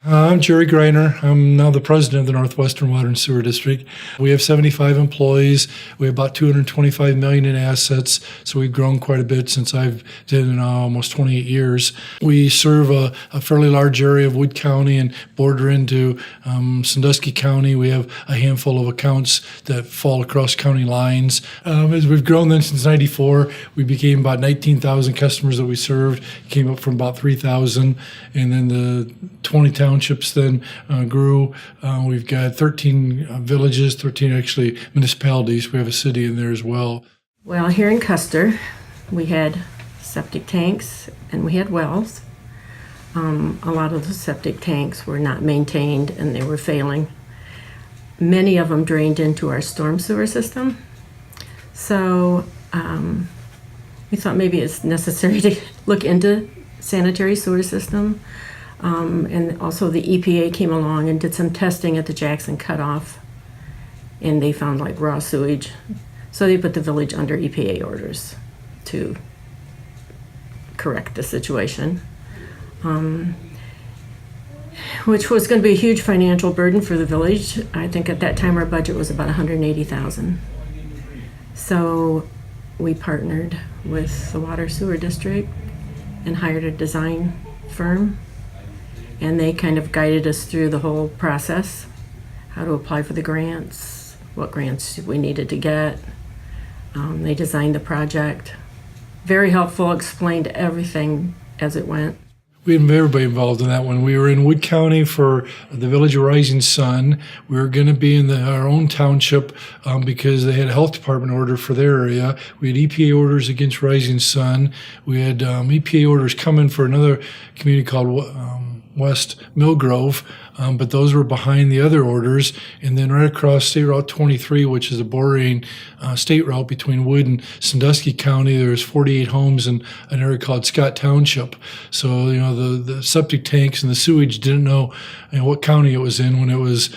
I'm Jerry Greiner. I'm now the president of the Northwestern Water and Sewer District. We have 75 employees. We have about $225 million in assets, so we've grown quite a bit since I've been in almost 28 years. We serve a fairly large area of Wood County and border into Sandusky County. We have a handful of accounts that fall across county lines. As we've grown then since '94, we became about 19,000 customers that we served, came up from about 3,000, and then the 20 townships then grew. We've got 13 villages, 13 actually municipalities. We have a city in there as well. Well, here in Custer, we had septic tanks and we had wells. A lot of the septic tanks were not maintained and they were failing. Many of them drained into our storm sewer system. So we thought maybe it's necessary to look into sanitary sewer system. And also the EPA came along and did some testing at the Jackson cutoff, and they found like raw sewage. So they put the village under EPA orders to correct the situation, which was going to be a huge financial burden for the village. I think at that time our budget was about $180,000. So we partnered with the Water Sewer District and hired a design firm. And they kind of guided us through the whole process, how to apply for the grants, what grants we needed to get. They designed the project. Very helpful, explained everything as it went. We had everybody involved in that one. We were in Wood County for the Village of Rising Sun. We were going to be in our own township because they had a health department order for their area. We had EPA orders against Rising Sun. We had EPA orders coming for another community called West Millgrove, but those were behind the other orders. And then right across State Route 23, which is a bordering state route between Wood and Sandusky County, there's 48 homes in an area called Scott Township. So, you know, the septic tanks and the sewage didn't know, what county it was in when it was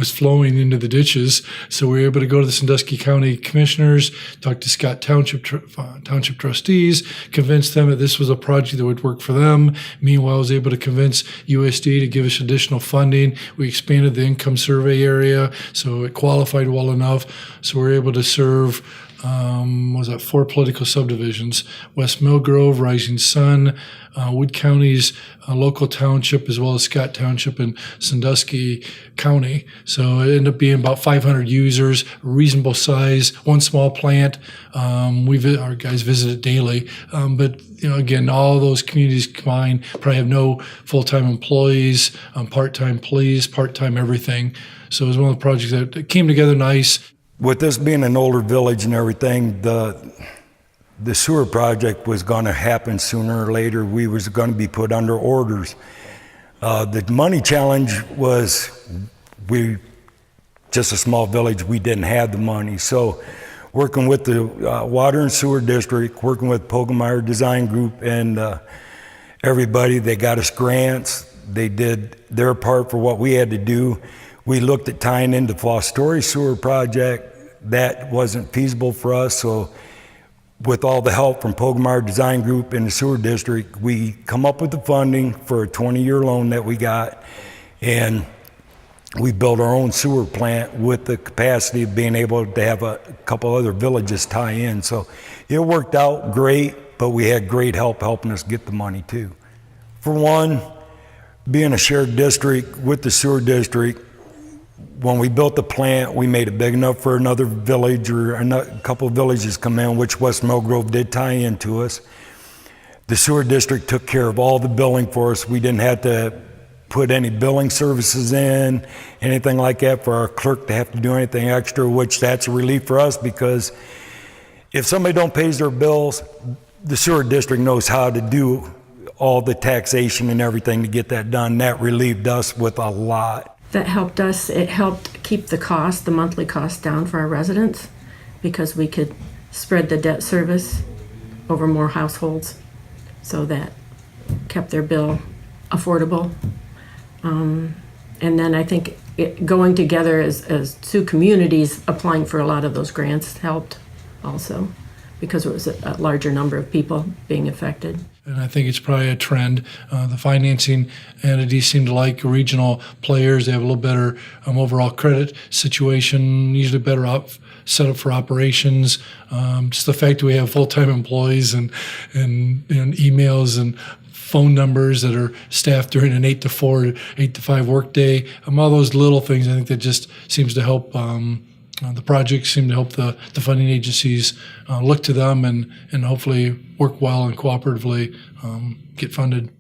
flowing into the ditches. So we were able to go to the Sandusky County Commissioners, talk to Scott Township trustees, convince them that this was a project that would work for them. Meanwhile, I was able to convince USD to give us additional funding. We expanded the income survey area, so it qualified well enough. So we were able to serve 4 political subdivisions: West Millgrove, Rising Sun, Wood County's local township, as well as Scott Township and Sandusky County. So it ended up being about 500 users, reasonable size, one small plant. Our guys visit it daily. But again, all those communities combined probably have no full-time employees, part-time police, part-time everything. So it was one of the projects that came together nice. With this being an older village and everything, the sewer project was going to happen sooner or later. We was going to be put under orders. The money challenge was just a small village, we didn't have the money. So working with the Water and Sewer District, working with Pogemeyer Design Group and everybody, they got us grants. They did their part for what we had to do. We looked at tying into Fostory Sewer Project. That wasn't feasible for us, so with all the help from Pogemeyer Design Group and the Sewer District, we come up with the funding for a 20-year loan that we got, and we built our own sewer plant with the capacity of being able to have a couple other villages tie in. So it worked out great, but we had great help helping us get the money too. For one, being a shared district with the Sewer District, when we built the plant, we made it big enough for another village or a couple of villages come in, which West Millgrove did tie into us. The Sewer District took care of all the billing for us. We didn't have to put any billing services in, anything like that for our clerk to have to do anything extra, which that's a relief for us because if somebody don't pay their bills, the Sewer District knows how to do all the taxation and everything to get that done. That relieved us with a lot. That helped us. It helped keep the monthly cost down for our residents because we could spread the debt service over more households, so that kept their bill affordable. And then I think going together as two communities applying for a lot of those grants helped also because it was a larger number of people being affected. And I think it's probably a trend. The financing entities seem to like regional players. They have a little better overall credit situation, usually better set up for operations. Just the fact that we have full-time employees and emails and phone numbers that are staffed during an 8 to 4, 8 to 5 workday. All those little things, I think that just seems to help. The projects seem to help the funding agencies look to them and hopefully work well and cooperatively get funded.